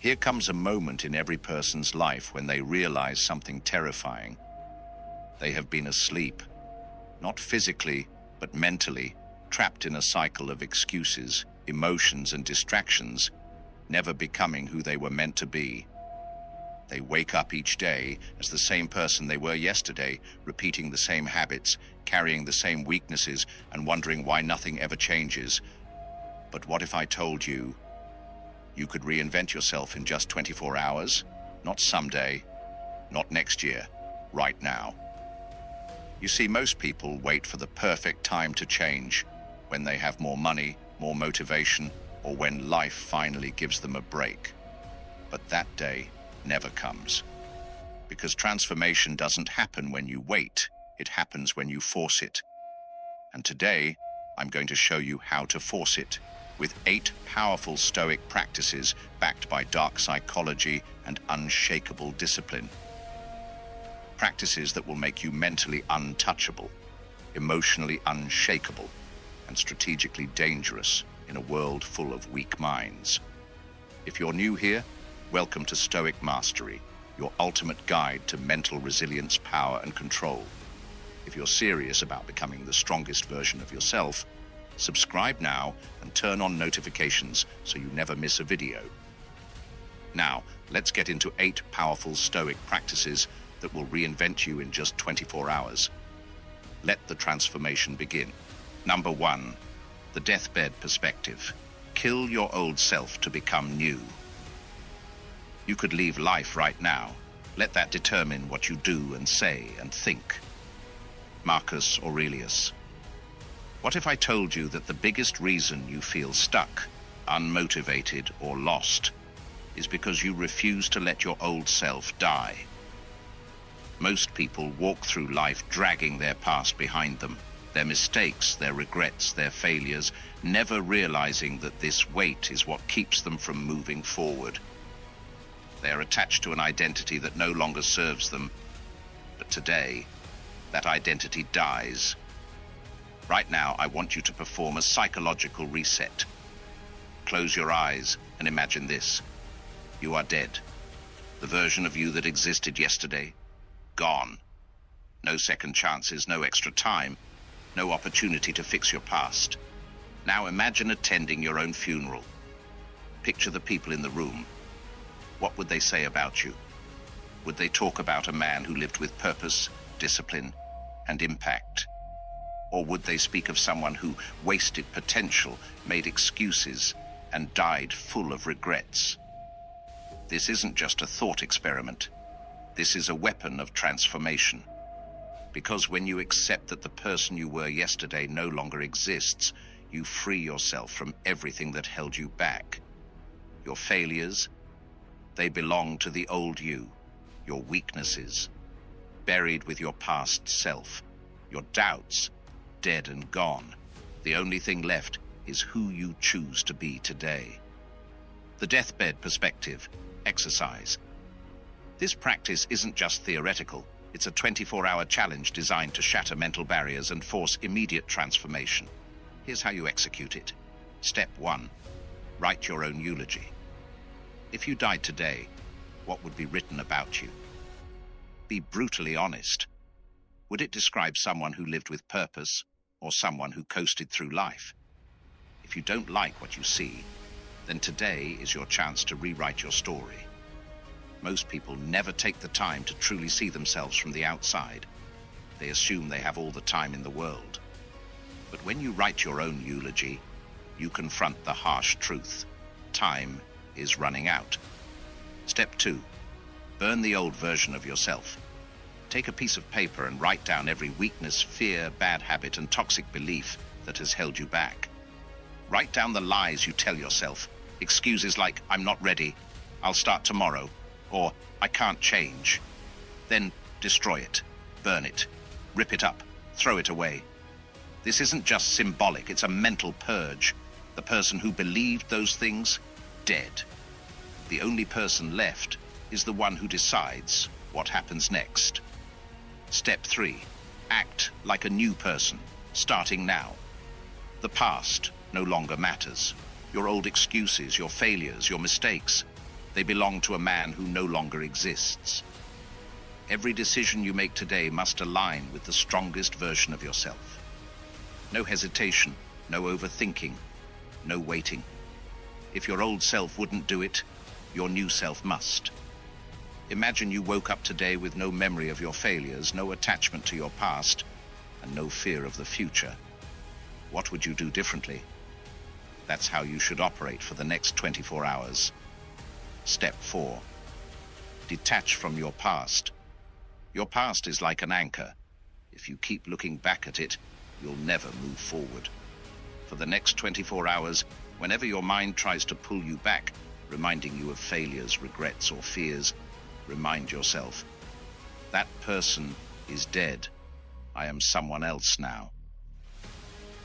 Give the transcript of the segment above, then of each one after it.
Here comes a moment in every person's life when they realize something terrifying. They have been asleep, not physically, but mentally, trapped in a cycle of excuses, emotions, and distractions, never becoming who they were meant to be. They wake up each day as the same person they were yesterday, repeating the same habits, carrying the same weaknesses, and wondering why nothing ever changes. But what if I told you, you could reinvent yourself in just 24 hours? Not someday, not next year, right now. You see, most people wait for the perfect time to change, when they have more money, more motivation, or when life finally gives them a break. But that day never comes. Because transformation doesn't happen when you wait, it happens when you force it. And today, I'm going to show you how to force it, with 8 powerful Stoic practices backed by dark psychology and unshakable discipline. Practices that will make you mentally untouchable, emotionally unshakable, and strategically dangerous in a world full of weak minds. If you're new here, welcome to Stoic Mastery, your ultimate guide to mental resilience, power, and control. If you're serious about becoming the strongest version of yourself, subscribe now and turn on notifications so you never miss a video. Now, let's get into 8 powerful Stoic practices that will reinvent you in just 24 hours. Let the transformation begin. Number 1, the deathbed perspective. Kill your old self to become new. You could leave life right now. Let that determine what you do and say and think. Marcus Aurelius. What if I told you that the biggest reason you feel stuck, unmotivated, or lost is because you refuse to let your old self die? Most people walk through life dragging their past behind them, their mistakes, their regrets, their failures, never realizing that this weight is what keeps them from moving forward. They are attached to an identity that no longer serves them, but today, that identity dies. Right now, I want you to perform a psychological reset. Close your eyes and imagine this. You are dead. The version of you that existed yesterday, gone. No second chances, no extra time, no opportunity to fix your past. Now imagine attending your own funeral. Picture the people in the room. What would they say about you? Would they talk about a man who lived with purpose, discipline, and impact? Or would they speak of someone who wasted potential, made excuses, and died full of regrets? This isn't just a thought experiment. This is a weapon of transformation. Because when you accept that the person you were yesterday no longer exists, you free yourself from everything that held you back. Your failures, they belong to the old you. Your weaknesses, buried with your past self. Your doubts, dead and gone. The only thing left is who you choose to be today. The deathbed perspective, exercise. This practice isn't just theoretical. It's a 24-hour challenge designed to shatter mental barriers and force immediate transformation. Here's how you execute it. Step 1. Write your own eulogy. If you died today, what would be written about you? Be brutally honest. Would it describe someone who lived with purpose or someone who coasted through life? If you don't like what you see, then today is your chance to rewrite your story. Most people never take the time to truly see themselves from the outside. They assume they have all the time in the world. But when you write your own eulogy, you confront the harsh truth. Time is running out. Step 2. Burn the old version of yourself. Take a piece of paper and write down every weakness, fear, bad habit, and toxic belief that has held you back. Write down the lies you tell yourself. Excuses like, I'm not ready, I'll start tomorrow, or I can't change. Then destroy it, burn it, rip it up, throw it away. This isn't just symbolic, it's a mental purge. The person who believed those things, dead. The only person left is the one who decides what happens next. Step 3. Act like a new person, starting now. The past no longer matters. Your old excuses, your failures, your mistakes, They belong to a man who no longer exists. Every decision you make today must align with the strongest version of yourself. No hesitation, no overthinking, no waiting. If your old self wouldn't do it, your new self must. Imagine you woke up today with no memory of your failures, no attachment to your past, and no fear of the future. What would you do differently? That's how you should operate for the next 24 hours. Step 4. Detach from your past. Your past is like an anchor. If you keep looking back at it, you'll never move forward. For the next 24 hours, whenever your mind tries to pull you back, reminding you of failures, regrets, or fears, remind yourself, that person is dead. I am someone else now.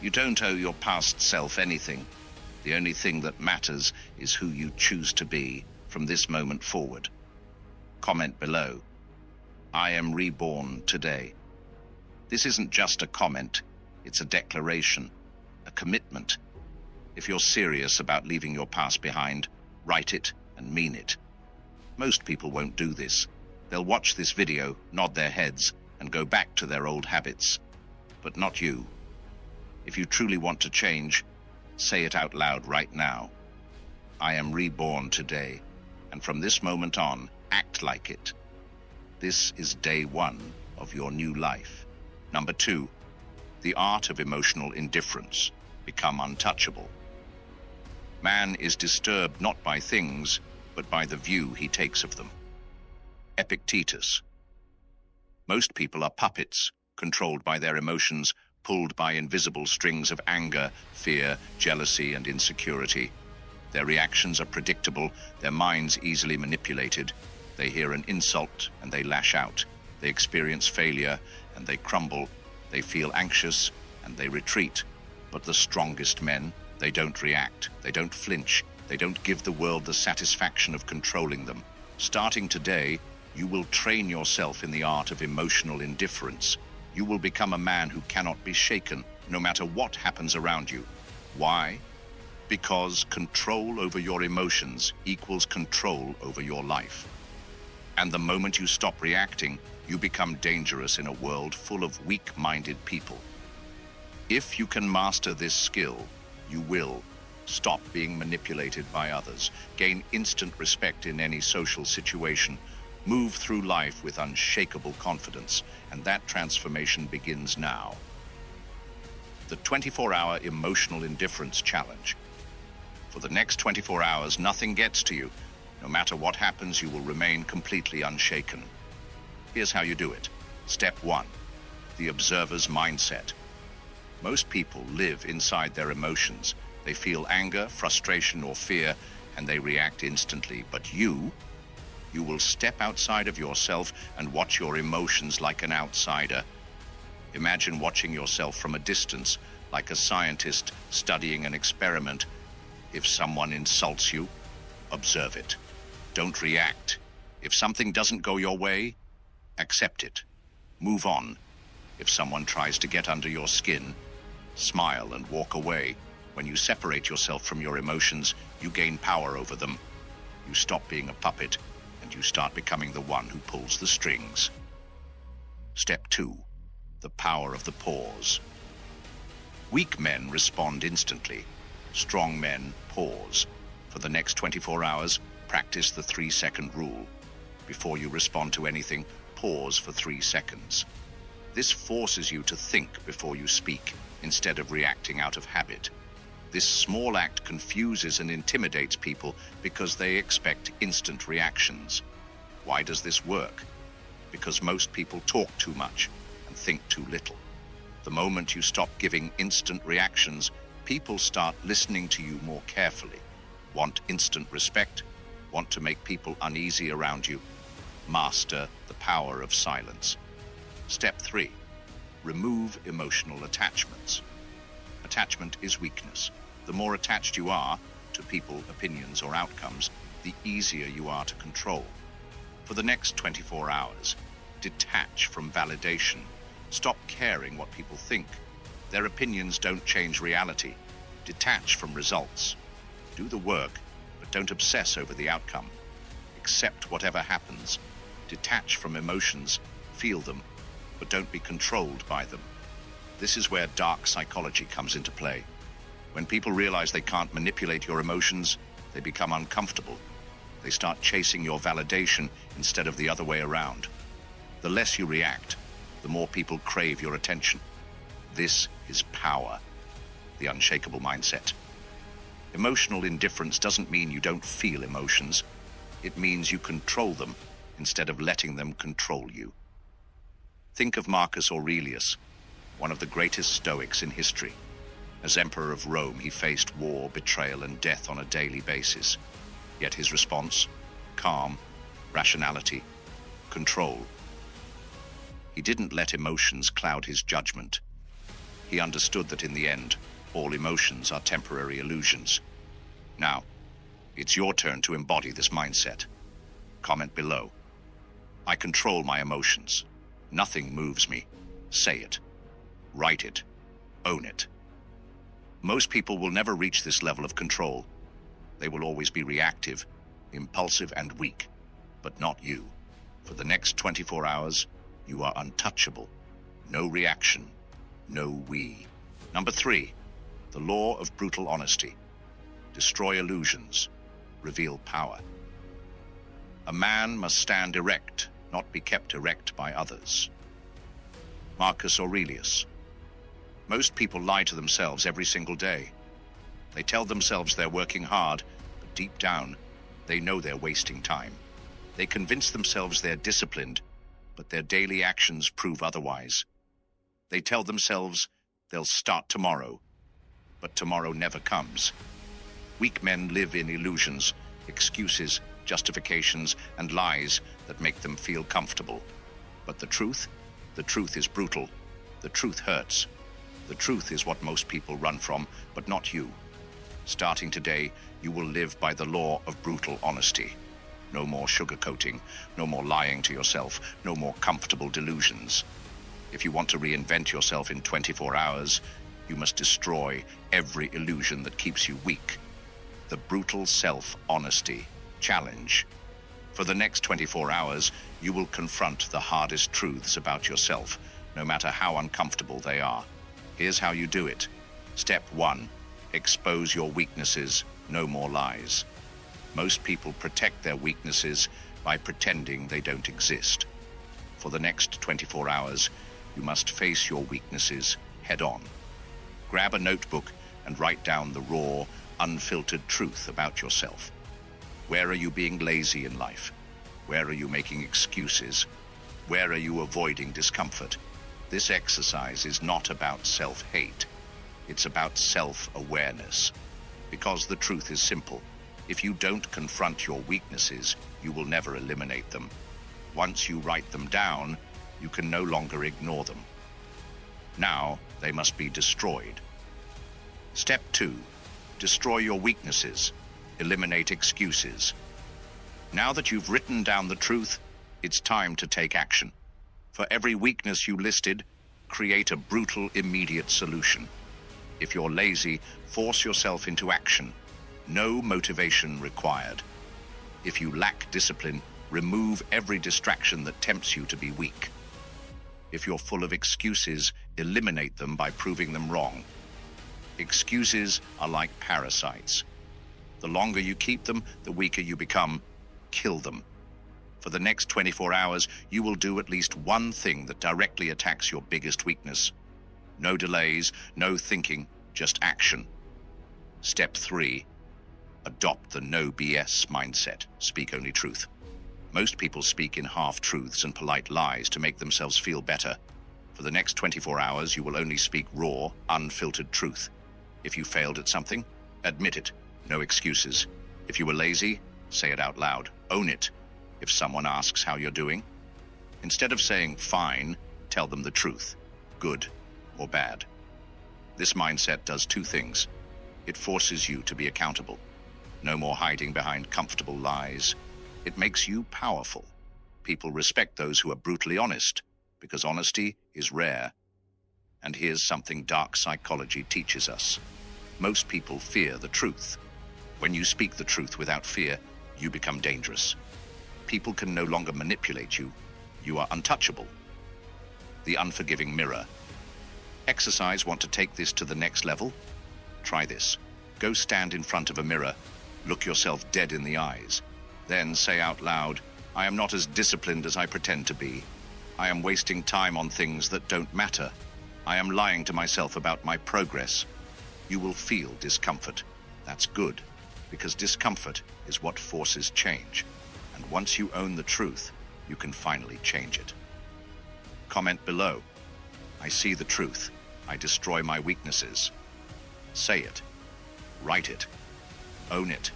You don't owe your past self anything. The only thing that matters is who you choose to be from this moment forward. Comment below, I am reborn today. This isn't just a comment, it's a declaration, a commitment. If you're serious about leaving your past behind, write it and mean it. Most people won't do this. They'll watch this video, nod their heads, and go back to their old habits. But not you. If you truly want to change, say it out loud right now. I am reborn today, and from this moment on, act like it. This is day 1 of your new life. Number 2, the art of emotional indifference. Become untouchable. Man is disturbed not by things, but by the view he takes of them. Epictetus. Most people are puppets, controlled by their emotions, pulled by invisible strings of anger, fear, jealousy, and insecurity. Their reactions are predictable, their minds easily manipulated. They hear an insult and they lash out. They experience failure and they crumble. They feel anxious and they retreat. But the strongest men, they don't react, they don't flinch, they don't give the world the satisfaction of controlling them. Starting today, you will train yourself in the art of emotional indifference. You will become a man who cannot be shaken, no matter what happens around you. Why? Because control over your emotions equals control over your life. And the moment you stop reacting, you become dangerous in a world full of weak-minded people. If you can master this skill, you will stop being manipulated by others, gain instant respect in any social situation, move through life with unshakable confidence, and that transformation begins now. The 24-hour emotional indifference challenge. For the next 24 hours, nothing gets to you. No matter what happens, you will remain completely unshaken. Here's how you do it. Step 1, the observer's mindset. Most people live inside their emotions. They feel anger, frustration, or fear, and they react instantly. But you will step outside of yourself and watch your emotions like an outsider. Imagine watching yourself from a distance, like a scientist studying an experiment. If someone insults you, observe it. Don't react. If something doesn't go your way, accept it. Move on. If someone tries to get under your skin, smile and walk away. When you separate yourself from your emotions, you gain power over them. You stop being a puppet, and you start becoming the one who pulls the strings. Step 2, the power of the pause. Weak men respond instantly. Strong men pause. For the next 24 hours, practice the 3-second rule. Before you respond to anything, pause for 3 seconds. This forces you to think before you speak, instead of reacting out of habit. This small act confuses and intimidates people because they expect instant reactions. Why does this work? Because most people talk too much and think too little. The moment you stop giving instant reactions, people start listening to you more carefully. Want instant respect? Want to make people uneasy around you? Master the power of silence. Step 3, remove emotional attachments. Attachment is weakness. The more attached you are to people, opinions, or outcomes, the easier you are to control. For the next 24 hours, detach from validation. Stop caring what people think. Their opinions don't change reality. Detach from results. Do the work, but don't obsess over the outcome. Accept whatever happens. Detach from emotions, feel them, but don't be controlled by them. This is where dark psychology comes into play. When people realize they can't manipulate your emotions, they become uncomfortable. They start chasing your validation instead of the other way around. The less you react, the more people crave your attention. This is power, the unshakable mindset. Emotional indifference doesn't mean you don't feel emotions. It means you control them instead of letting them control you. Think of Marcus Aurelius, one of the greatest Stoics in history. As emperor of Rome, he faced war, betrayal, and death on a daily basis. Yet his response? Calm, rationality, control. He didn't let emotions cloud his judgment. He understood that in the end, all emotions are temporary illusions. Now, it's your turn to embody this mindset. Comment below. I control my emotions. Nothing moves me. Say it. Write it. Own it. Most people will never reach this level of control. They will always be reactive, impulsive, and weak. But not you. For the next 24 hours, you are untouchable. No reaction. No we. Number 3, the law of brutal honesty. Destroy illusions. Reveal power. A man must stand erect, not be kept erect by others. Marcus Aurelius. Most people lie to themselves every single day. They tell themselves they're working hard, but deep down, they know they're wasting time. They convince themselves they're disciplined, but their daily actions prove otherwise. They tell themselves they'll start tomorrow, but tomorrow never comes. Weak men live in illusions, excuses, justifications, and lies that make them feel comfortable. But the truth is brutal. The truth hurts. The truth is what most people run from, but not you. Starting today, you will live by the law of brutal honesty. No more sugarcoating, no more lying to yourself, no more comfortable delusions. If you want to reinvent yourself in 24 hours, you must destroy every illusion that keeps you weak. The brutal self-honesty challenge. For the next 24 hours, you will confront the hardest truths about yourself, no matter how uncomfortable they are. Here's how you do it. Step 1. Expose your weaknesses. No more lies. Most people protect their weaknesses by pretending they don't exist. For the next 24 hours, you must face your weaknesses head-on. Grab a notebook and write down the raw, unfiltered truth about yourself. Where are you being lazy in life? Where are you making excuses? Where are you avoiding discomfort? This exercise is not about self-hate. It's about self-awareness. Because the truth is simple. If you don't confront your weaknesses, you will never eliminate them. Once you write them down, you can no longer ignore them. Now, they must be destroyed. Step 2. Destroy your weaknesses. Eliminate excuses. Now that you've written down the truth, it's time to take action. For every weakness you listed, create a brutal, immediate solution. If you're lazy, force yourself into action. No motivation required. If you lack discipline, remove every distraction that tempts you to be weak. If you're full of excuses, eliminate them by proving them wrong. Excuses are like parasites. The longer you keep them, the weaker you become. Kill them. For the next 24 hours, you will do at least one thing that directly attacks your biggest weakness. No delays, no thinking, just action. Step 3. Adopt the no BS mindset. Speak only truth. Most people speak in half-truths and polite lies to make themselves feel better. For the next 24 hours, you will only speak raw, unfiltered truth. If you failed at something, admit it. No excuses. If you were lazy, say it out loud. Own it. If someone asks how you're doing, instead of saying fine, tell them the truth, good or bad. This mindset does two things. It forces you to be accountable. No more hiding behind comfortable lies. It makes you powerful. People respect those who are brutally honest, because honesty is rare. And here's something dark psychology teaches us. Most people fear the truth. When you speak the truth without fear, you become dangerous. People can no longer manipulate you. You are untouchable. The unforgiving mirror. Exercise want to take this to the next level? Try this. Go stand in front of a mirror, look yourself dead in the eyes, then say out loud, "I am not as disciplined as I pretend to be. I am wasting time on things that don't matter. I am lying to myself about my progress." You will feel discomfort. That's good, because discomfort is what forces change. And once you own the truth, you can finally change it. Comment below. I see the truth. I destroy my weaknesses. Say it. Write it. Own it.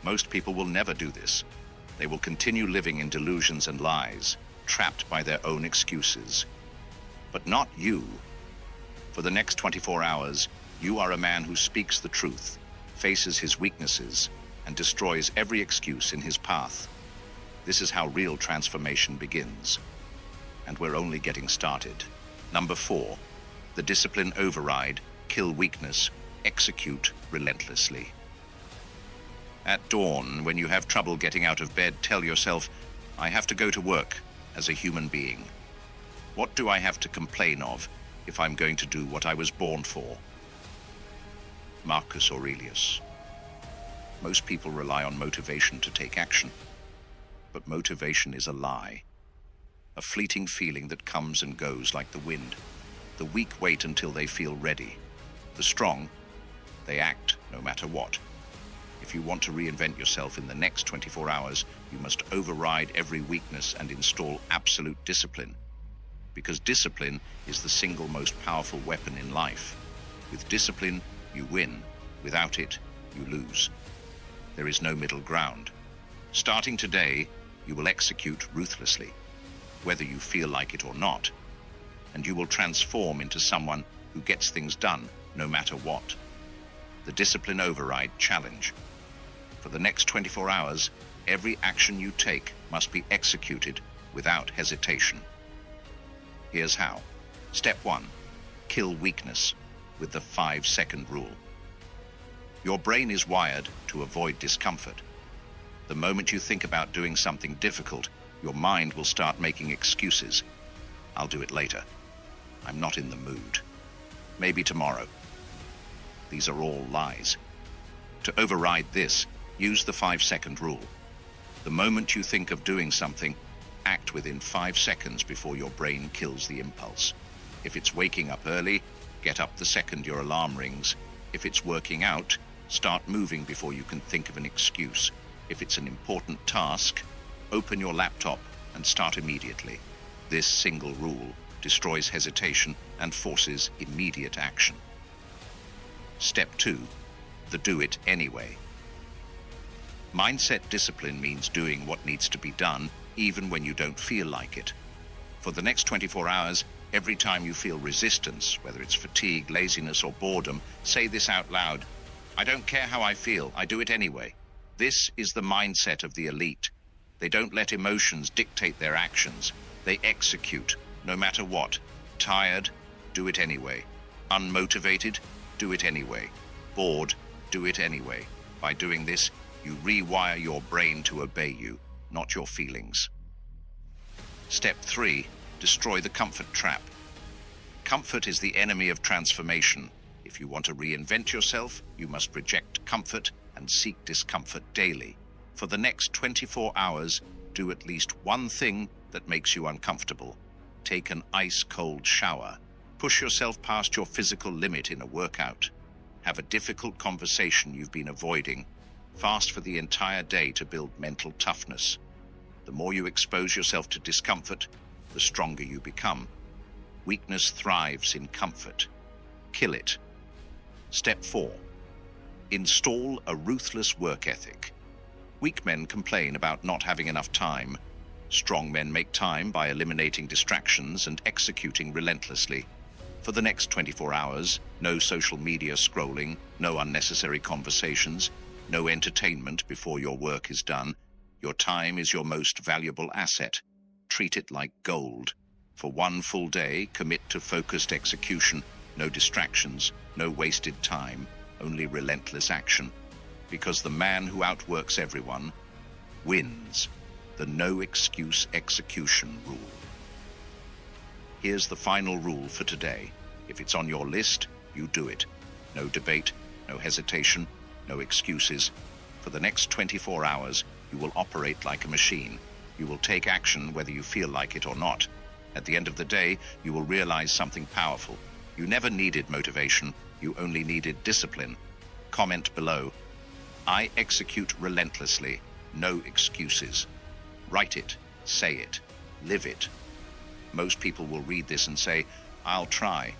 Most people will never do this. They will continue living in delusions and lies, trapped by their own excuses. But not you. For the next 24 hours, you are a man who speaks the truth, faces his weaknesses, and destroys every excuse in his path. This is how real transformation begins. And we're only getting started. Number 4, the discipline override, kill weakness, execute relentlessly. At dawn, when you have trouble getting out of bed, tell yourself, "I have to go to work as a human being. What do I have to complain of if I'm going to do what I was born for?" Marcus Aurelius. Most people rely on motivation to take action. But motivation is a lie. A fleeting feeling that comes and goes like the wind. The weak wait until they feel ready. The strong, they act no matter what. If you want to reinvent yourself in the next 24 hours, you must override every weakness and install absolute discipline. Because discipline is the single most powerful weapon in life. With discipline, you win. Without it, you lose. There is no middle ground. Starting today, you will execute ruthlessly, whether you feel like it or not, and you will transform into someone who gets things done no matter what. The Discipline Override Challenge. For the next 24 hours, every action you take must be executed without hesitation. Here's how. Step 1. Kill weakness with the 5-second rule. Your brain is wired to avoid discomfort. The moment you think about doing something difficult, your mind will start making excuses. "I'll do it later. I'm not in the mood. Maybe tomorrow." These are all lies. To override this, use the 5-second rule. The moment you think of doing something, act within 5 seconds before your brain kills the impulse. If it's waking up early, get up the second your alarm rings. If it's working out, start moving before you can think of an excuse. If it's an important task, open your laptop and start immediately. This single rule destroys hesitation and forces immediate action. Step 2. The do it anyway. Mindset discipline means doing what needs to be done even when you don't feel like it. For the next 24 hours, every time you feel resistance, whether it's fatigue, laziness, or boredom, say this out loud. "I don't care how I feel, I do it anyway." This is the mindset of the elite. They don't let emotions dictate their actions. They execute, no matter what. Tired, do it anyway. Unmotivated, do it anyway. Bored, do it anyway. By doing this, you rewire your brain to obey you, not your feelings. Step 3. Destroy the comfort trap. Comfort is the enemy of transformation. If you want to reinvent yourself, you must reject comfort and seek discomfort daily. For the next 24 hours, do at least one thing that makes you uncomfortable. Take an ice-cold shower. Push yourself past your physical limit in a workout. Have a difficult conversation you've been avoiding. Fast for the entire day to build mental toughness. The more you expose yourself to discomfort, the stronger you become. Weakness thrives in comfort. Kill it. Step 4. Install a ruthless work ethic. Weak men complain about not having enough time. Strong men make time by eliminating distractions and executing relentlessly. For the next 24 hours, no social media scrolling, no unnecessary conversations, no entertainment before your work is done. Your time is your most valuable asset. Treat it like gold. For one full day, commit to focused execution. No distractions, no wasted time, only relentless action. Because the man who outworks everyone wins. the no excuse execution rule. Here's the final rule for today. If it's on your list, you do it. No debate, no hesitation, no excuses. For the next 24 hours, you will operate like a machine. You will take action whether you feel like it or not. At the end of the day, you will realize something powerful. You never needed motivation, you only needed discipline. Comment below. I execute relentlessly, no excuses. Write it, say it, live it. Most people will read this and say, I'll try.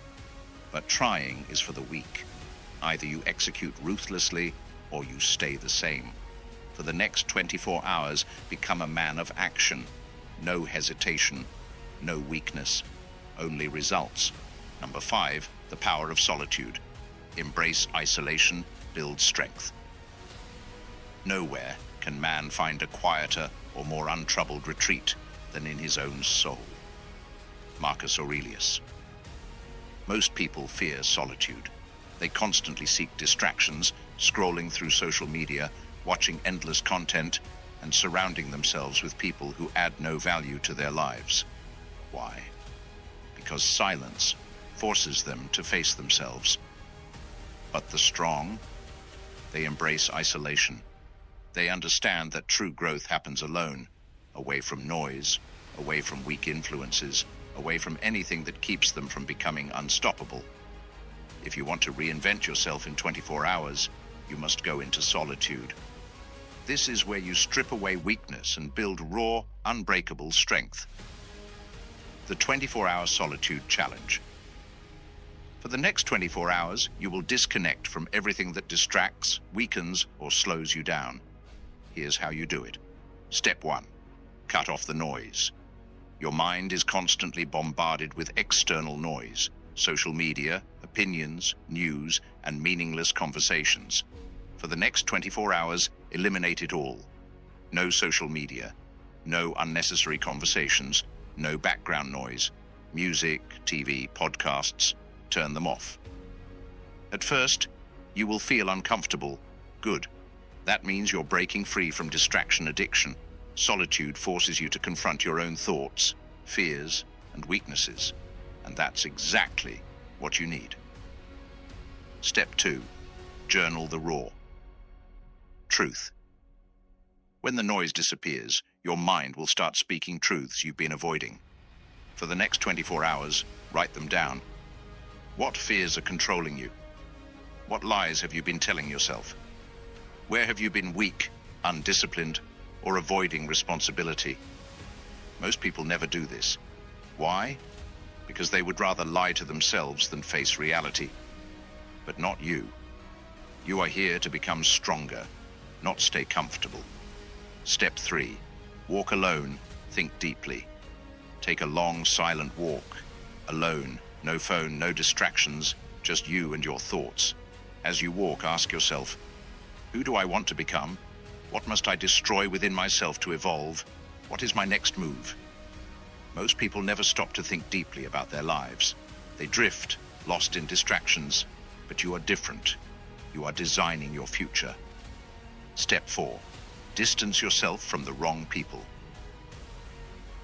But trying is for the weak. Either you execute ruthlessly or you stay the same. For the next 24 hours, become a man of action. No hesitation, no weakness, only results. Number 5, the power of solitude. Embrace isolation, build strength. Nowhere can man find a quieter or more untroubled retreat than in his own soul. Marcus Aurelius. Most people fear solitude. They constantly seek distractions, scrolling through social media, watching endless content, and surrounding themselves with people who add no value to their lives. Why? Because silence forces them to face themselves. But the strong, they embrace isolation. They understand that true growth happens alone, away from noise, away from weak influences, away from anything that keeps them from becoming unstoppable. If you want to reinvent yourself in 24 hours, you must go into solitude. This is where you strip away weakness and build raw, unbreakable strength. The 24-hour solitude challenge. For the next 24 hours, you will disconnect from everything that distracts, weakens, or slows you down. Here's how you do it. Step 1. Cut off the noise. Your mind is constantly bombarded with external noise, social media, opinions, news, and meaningless conversations. For the next 24 hours, eliminate it all. No social media, no unnecessary conversations, no background noise, music, TV, podcasts, turn them off. At first, you will feel uncomfortable. Good. That means you're breaking free from distraction addiction. Solitude forces you to confront your own thoughts, fears, and weaknesses. And that's exactly what you need. Step 2. Journal the raw. Truth. When the noise disappears, your mind will start speaking truths you've been avoiding. For the next 24 hours, write them down. What fears are controlling you? What lies have you been telling yourself? Where have you been weak, undisciplined, or avoiding responsibility? Most people never do this. Why? Because they would rather lie to themselves than face reality. But not you. You are here to become stronger, not stay comfortable. Step 3. Walk alone, think deeply. Take a long, silent walk. Alone, no phone, no distractions, just you and your thoughts. As you walk, ask yourself, who do I want to become? What must I destroy within myself to evolve? What is my next move? Most people never stop to think deeply about their lives. They drift, lost in distractions, but you are different. You are designing your future. Step 4. Distance yourself from the wrong people.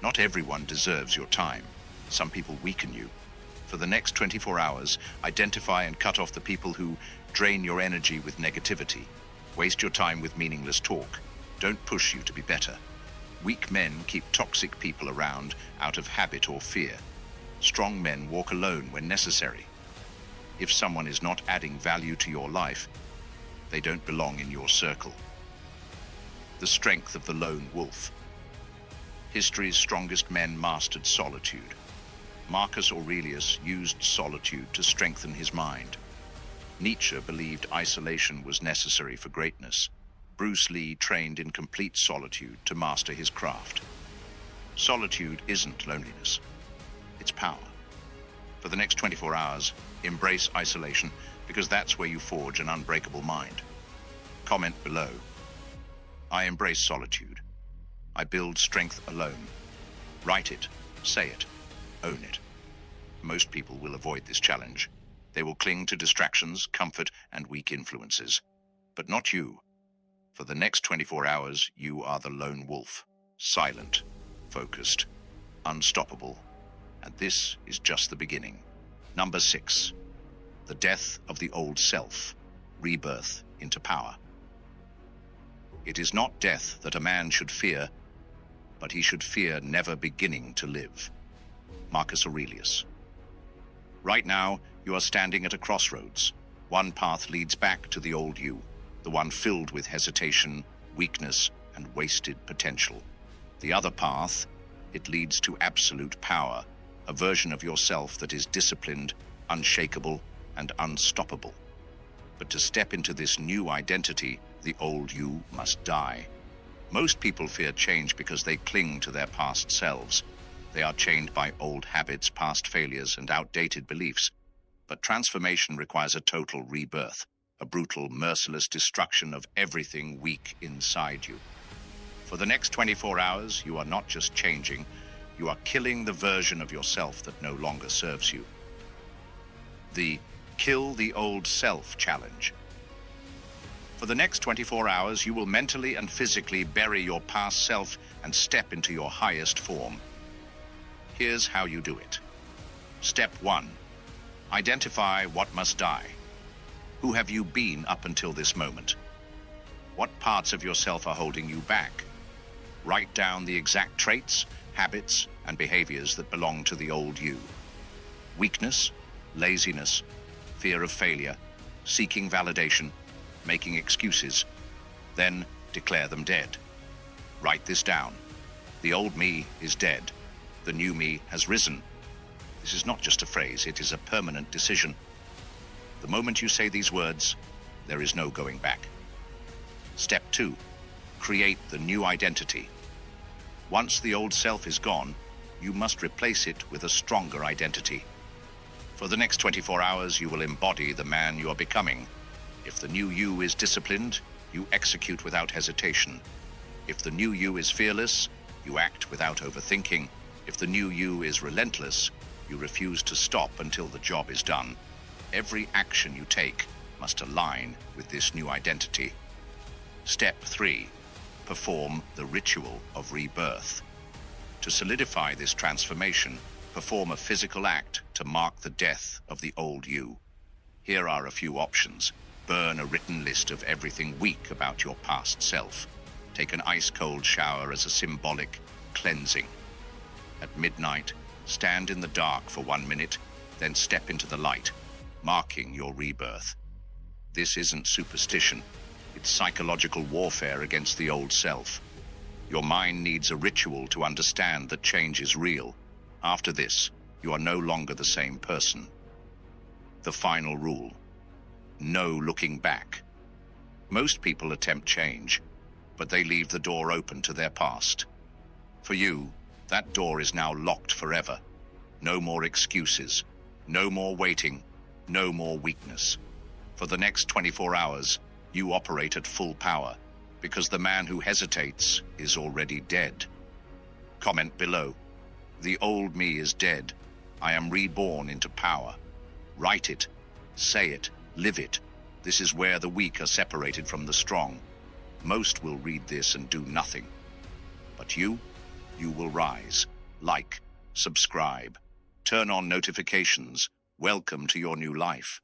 Not everyone deserves your time. Some people weaken you. For the next 24 hours, identify and cut off the people who drain your energy with negativity. Waste your time with meaningless talk. Don't push you to be better. Weak men keep toxic people around out of habit or fear. Strong men walk alone when necessary. If someone is not adding value to your life, they don't belong in your circle. The strength of the lone wolf. History's strongest men mastered solitude. Marcus Aurelius used solitude to strengthen his mind. Nietzsche believed isolation was necessary for greatness. Bruce Lee trained in complete solitude to master his craft. Solitude isn't loneliness. It's power. For the next 24 hours, embrace isolation, because that's where you forge an unbreakable mind. Comment below. I embrace solitude. I build strength alone. Write it, say it, own it. Most people will avoid this challenge. They will cling to distractions, comfort, and weak influences. But not you. For the next 24 hours, you are the lone wolf. silent, focused, unstoppable. And this is just the beginning. Number 6. The death of the old self, rebirth into power. It is not death that a man should fear, but he should fear never beginning to live. Marcus Aurelius. Right now, you are standing at a crossroads. One path leads back to the old you, the one filled with hesitation, weakness, and wasted potential. The other path, it leads to absolute power, a version of yourself that is disciplined, unshakable, and unstoppable. But to step into this new identity, the old you must die. Most people fear change because they cling to their past selves. They are chained by old habits, past failures, and outdated beliefs. But transformation requires a total rebirth, a brutal, merciless destruction of everything weak inside you. For the next 24 hours, you are not just changing, you are killing the version of yourself that no longer serves you. The Kill the Old Self challenge. For the next 24 hours, you will mentally and physically bury your past self and step into your highest form. Here's how you do it. Step 1. Identify what must die. Who have you been up until this moment? What parts of yourself are holding you back? Write down the exact traits, habits, and behaviors that belong to the old you. Weakness, laziness, fear of failure, seeking validation, making excuses. Then declare them dead. Write this down. The old me is dead. The new me has risen. This is not just a phrase, it is a permanent decision. The moment you say these words, there is no going back. Step 2. Create the new identity. Once the old self is gone, you must replace it with a stronger identity. For the next 24 hours, you will embody the man you are becoming. If the new you is disciplined, you execute without hesitation. If the new you is fearless, you act without overthinking. If the new you is relentless, you refuse to stop until the job is done. Every action you take must align with this new identity. Step 3. Perform the ritual of rebirth. To solidify this transformation, perform a physical act to mark the death of the old you. Here are a few options. Burn a written list of everything weak about your past self. Take an ice-cold shower as a symbolic cleansing. At midnight, stand in the dark for 1 minute, then step into the light, marking your rebirth. This isn't superstition. It's psychological warfare against the old self. Your mind needs a ritual to understand that change is real. After this, you are no longer the same person. The final rule. No looking back. Most people attempt change, but they leave the door open to their past. For you, that door is now locked forever. No more excuses, no more waiting, no more weakness. For the next 24 hours, you operate at full power, because the man who hesitates is already dead. Comment below. The old me is dead. I am reborn into power. Write it, say it, live it. This is where the weak are separated from the strong. Most will read this and do nothing. But you will rise. Like, subscribe, turn on notifications. Welcome to your new life.